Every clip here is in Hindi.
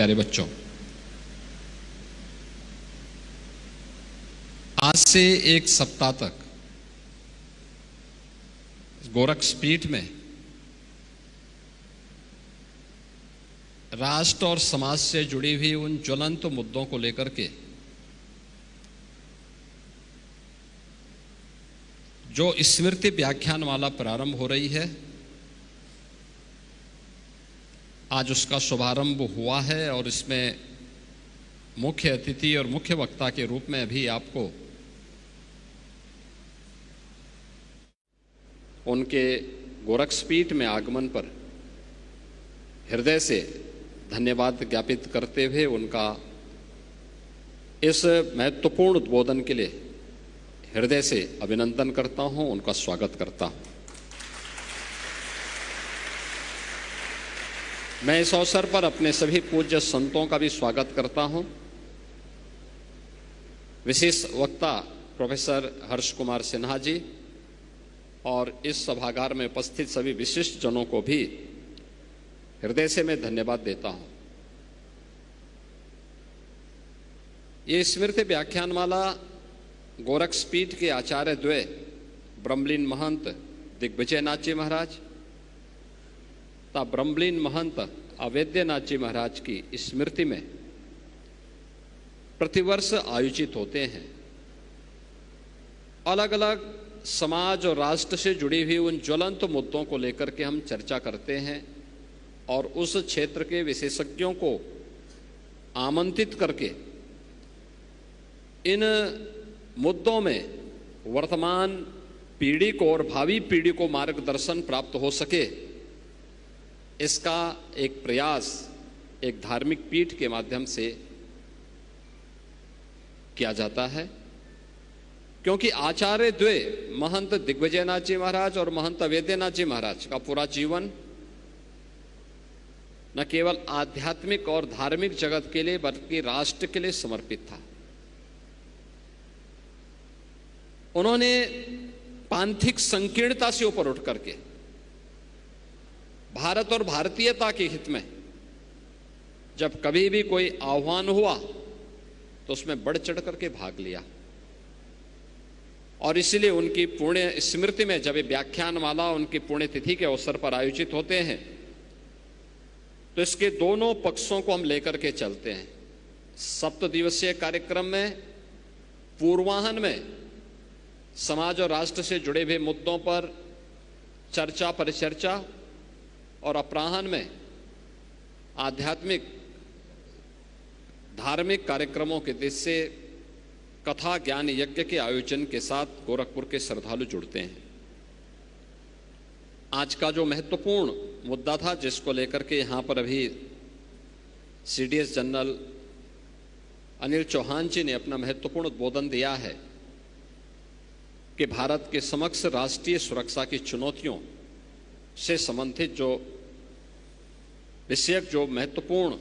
प्यारे बच्चों, आज से एक सप्ताह तक गोरक्षपीठ में राष्ट्र और समाज से जुड़ी हुई उन ज्वलंत मुद्दों को लेकर के जो स्मृति व्याख्यानमाला प्रारंभ हो रही है, आज उसका शुभारंभ हुआ है और इसमें मुख्य अतिथि और मुख्य वक्ता के रूप में अभी आपको उनके गोरक्षपीठ में आगमन पर हृदय से धन्यवाद ज्ञापित करते हुए उनका इस महत्वपूर्ण उद्बोधन के लिए हृदय से अभिनंदन करता हूं, उनका स्वागत करता हूं। मैं इस अवसर पर अपने सभी पूज्य संतों का भी स्वागत करता हूं। विशेष वक्ता प्रोफेसर हर्ष कुमार सिन्हा जी और इस सभागार में उपस्थित सभी विशिष्ट जनों को भी हृदय से मैं धन्यवाद देता हूं। ये स्मृति व्याख्यानमाला गोरक्षपीठ के आचार्य द्वय ब्रह्मलीन महंत दिग्विजयनाथ जी महाराज तथा ब्रह्मलीन महंत अवैद्यनाथ जी महाराज की स्मृति में प्रतिवर्ष आयोजित होते हैं। अलग अलग समाज और राष्ट्र से जुड़ी हुई उन ज्वलंत मुद्दों को लेकर के हम चर्चा करते हैं और उस क्षेत्र के विशेषज्ञों को आमंत्रित करके इन मुद्दों में वर्तमान पीढ़ी को और भावी पीढ़ी को मार्गदर्शन प्राप्त हो सके, इसका एक प्रयास एक धार्मिक पीठ के माध्यम से किया जाता है। क्योंकि आचार्य द्वय महंत दिग्विजयनाथ जी महाराज और महंत अवैद्यनाथ जी महाराज का पूरा जीवन न केवल आध्यात्मिक और धार्मिक जगत के लिए बल्कि राष्ट्र के लिए समर्पित था। उन्होंने पांथिक संकीर्णता से ऊपर उठ करके भारत और भारतीयता के हित में जब कभी भी कोई आह्वान हुआ तो उसमें बढ़ चढ़ करके भाग लिया और इसलिए उनकी पुण्य स्मृति में जब व्याख्यानमाला उनकी पुण्यतिथि के अवसर पर आयोजित होते हैं तो इसके दोनों पक्षों को हम लेकर के चलते हैं। 7 दिवसीय कार्यक्रम में पूर्वाह्न में समाज और राष्ट्र से जुड़े हुए मुद्दों पर चर्चा परिचर्चा और अपराह्न में आध्यात्मिक धार्मिक कार्यक्रमों के दृष्टि से कथा ज्ञान यज्ञ के आयोजन के साथ गोरखपुर के श्रद्धालु जुड़ते हैं। आज का जो महत्वपूर्ण मुद्दा था जिसको लेकर के यहाँ पर अभी सीडीएस जनरल अनिल चौहान जी ने अपना महत्वपूर्ण उद्बोधन दिया है कि भारत के समक्ष राष्ट्रीय सुरक्षा की चुनौतियों से संबंधित जो विषयक जो महत्वपूर्ण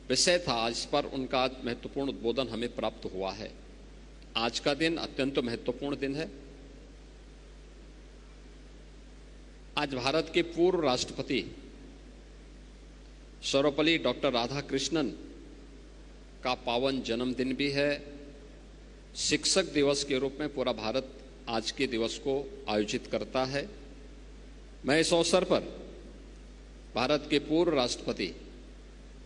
विषय था, आज पर उनका महत्वपूर्ण उद्बोधन हमें प्राप्त हुआ है। आज का दिन अत्यंत महत्वपूर्ण दिन है। आज भारत के पूर्व राष्ट्रपति सर्वपल्ली डॉक्टर राधाकृष्णन का पावन जन्मदिन भी है। शिक्षक दिवस के रूप में पूरा भारत आज के दिवस को आयोजित करता है। मैं इस अवसर पर भारत के पूर्व राष्ट्रपति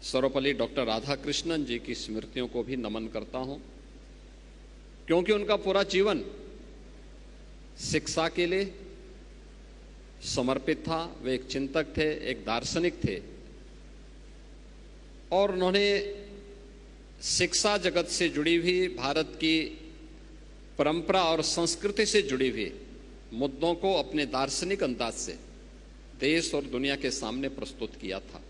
सर्वपल्ली डॉक्टर राधाकृष्णन जी की स्मृतियों को भी नमन करता हूं, क्योंकि उनका पूरा जीवन शिक्षा के लिए समर्पित था। वे एक चिंतक थे, एक दार्शनिक थे और उन्होंने शिक्षा जगत से जुड़ी हुई भारत की परंपरा और संस्कृति से जुड़ी हुई मुद्दों को अपने दार्शनिक अंदाज से देश और दुनिया के सामने प्रस्तुत किया था।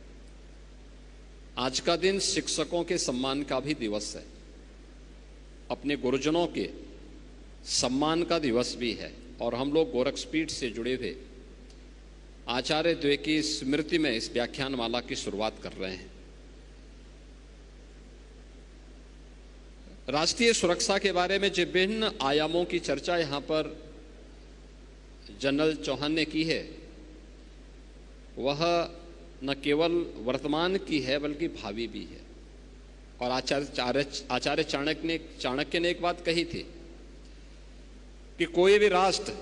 आज का दिन शिक्षकों के सम्मान का भी दिवस है, अपने गुरुजनों के सम्मान का दिवस भी है और हम लोग गोरक्षपीठ से जुड़े हुए आचार्य द्वय की स्मृति में इस व्याख्यानमाला की शुरुआत कर रहे हैं। राष्ट्रीय सुरक्षा के बारे में जो विभिन्न आयामों की चर्चा यहाँ पर जनरल चौहान ने की है, वह न केवल वर्तमान की है बल्कि भावी भी है। और आचार्य चाणक्य ने एक बात कही थी कि कोई भी राष्ट्र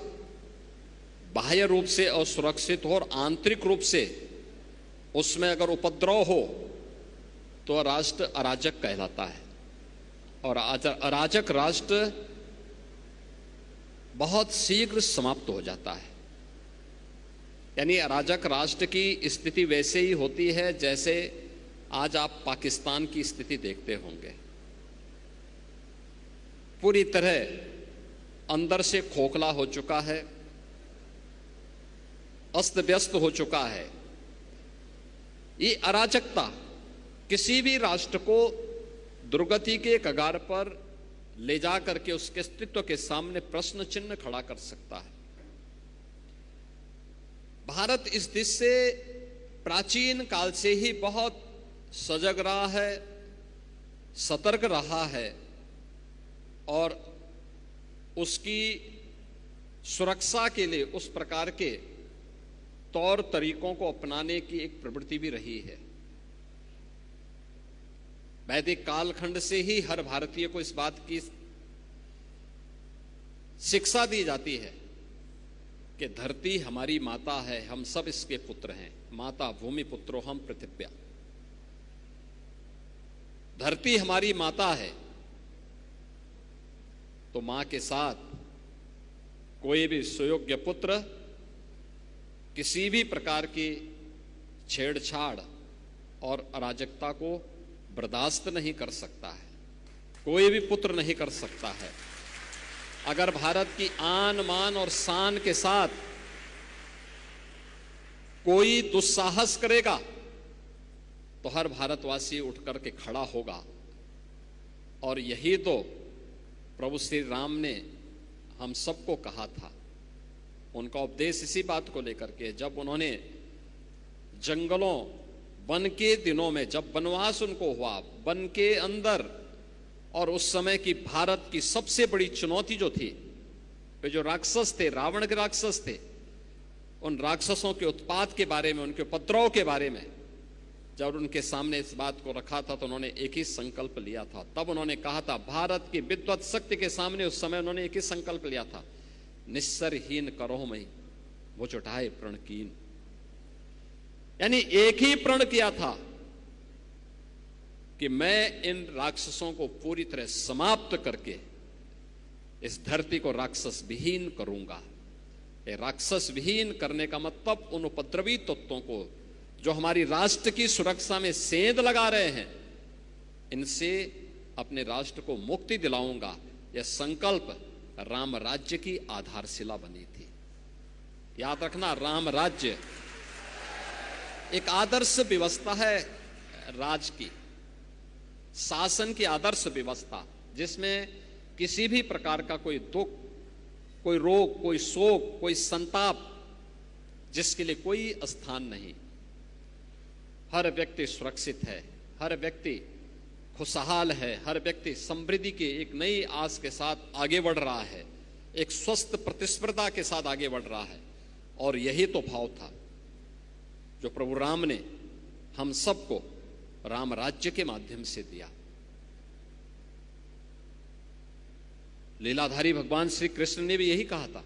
बाह्य रूप से असुरक्षित हो और आंतरिक रूप से उसमें अगर उपद्रव हो तो राष्ट्र अराजक कहलाता है। और अराजक राष्ट्र बहुत शीघ्र समाप्त हो जाता है। यानी अराजक राष्ट्र की स्थिति वैसे ही होती है जैसे आज आप पाकिस्तान की स्थिति देखते होंगे। पूरी तरह अंदर से खोखला हो चुका है, अस्त व्यस्त हो चुका है। ये अराजकता किसी भी राष्ट्र को दुर्गति के कगार पर ले जा करके उसके अस्तित्व के सामने प्रश्न चिन्ह खड़ा कर सकता है। भारत इस दिश से प्राचीन काल से ही बहुत सजग रहा है, सतर्क रहा है और उसकी सुरक्षा के लिए उस प्रकार के तौर तरीकों को अपनाने की एक प्रवृत्ति भी रही है। वैदिक कालखंड से ही हर भारतीय को इस बात की शिक्षा दी जाती है कि धरती हमारी माता है, हम सब इसके पुत्र हैं। माता भूमि पुत्रो हम पृथिव्या। धरती हमारी माता है तो मां के साथ कोई भी सुयोग्य पुत्र किसी भी प्रकार की छेड़छाड़ और अराजकता को बर्दाश्त नहीं कर सकता है। कोई भी पुत्र नहीं कर सकता है। अगर भारत की आन मान और शान के साथ कोई दुस्साहस करेगा तो हर भारतवासी उठ करके खड़ा होगा। और यही तो प्रभु श्री राम ने हम सबको कहा था। उनका उपदेश इसी बात को लेकर के, जब उन्होंने जंगलों वन के दिनों में जब वनवास उनको हुआ, वन के अंदर, और उस समय की भारत की सबसे बड़ी चुनौती जो थी, वे जो राक्षस थे, रावण के राक्षस थे, उन राक्षसों के उत्पात के बारे में, उनके उपद्रव के बारे में जब उनके सामने इस बात को रखा था तो उन्होंने एक ही संकल्प लिया था। तब उन्होंने कहा था, भारत की विद्वत शक्ति के सामने उस समय उन्होंने एक ही संकल्प लिया था, निस्सरहीन करो मई वो चुटाए प्रण कीन। यानी एक ही प्रण किया था कि मैं इन राक्षसों को पूरी तरह समाप्त करके इस धरती को राक्षस विहीन करूंगा। ये राक्षस विहीन करने का मतलब उन उपद्रवी तत्वों को जो हमारी राष्ट्र की सुरक्षा में सेंध लगा रहे हैं, इनसे अपने राष्ट्र को मुक्ति दिलाऊंगा। यह संकल्प राम राज्य की आधारशिला बनी थी। याद रखना, राम राज्य एक आदर्श व्यवस्था है, राज की, शासन की आदर्श व्यवस्था, जिसमें किसी भी प्रकार का कोई दुख, कोई रोग, कोई शोक, कोई संताप, जिसके लिए कोई स्थान नहीं। हर व्यक्ति सुरक्षित है, हर व्यक्ति खुशहाल है, हर व्यक्ति समृद्धि के एक नई आस के साथ आगे बढ़ रहा है, एक स्वस्थ प्रतिस्पर्धा के साथ आगे बढ़ रहा है। और यही तो भाव था जो प्रभु राम ने हम सबको राम राज्य के माध्यम से दिया। लीलाधारी भगवान श्री कृष्ण ने भी यही कहा था।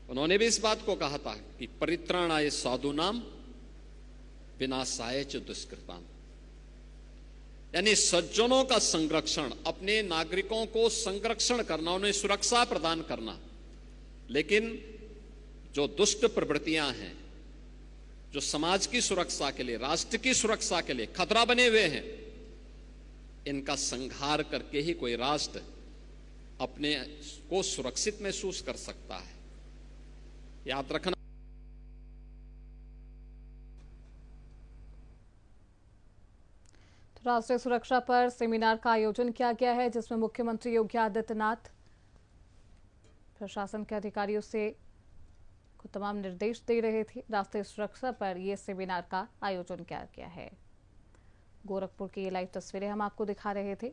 उन्होंने भी इस बात को कहा था कि परित्राणाय साधूनाम विनाशाय च दुष्कृताम। यानी सज्जनों का संरक्षण, अपने नागरिकों को संरक्षण करना, उन्हें सुरक्षा प्रदान करना। लेकिन जो दुष्ट प्रवृत्तियां हैं, जो समाज की सुरक्षा के लिए, राष्ट्र की सुरक्षा के लिए खतरा बने हुए हैं, इनका संहार करके ही कोई राष्ट्र अपने को सुरक्षित महसूस कर सकता है। याद रखना। राष्ट्रीय सुरक्षा पर सेमिनार का आयोजन किया गया है, जिसमें मुख्यमंत्री योगी आदित्यनाथ प्रशासन के अधिकारियों से को तमाम निर्देश दे रहे थे। राष्ट्रीय सुरक्षा पर यह सेमिनार का आयोजन किया गया है। गोरखपुर की ये लाइव तस्वीरें हम आपको दिखा रहे थे।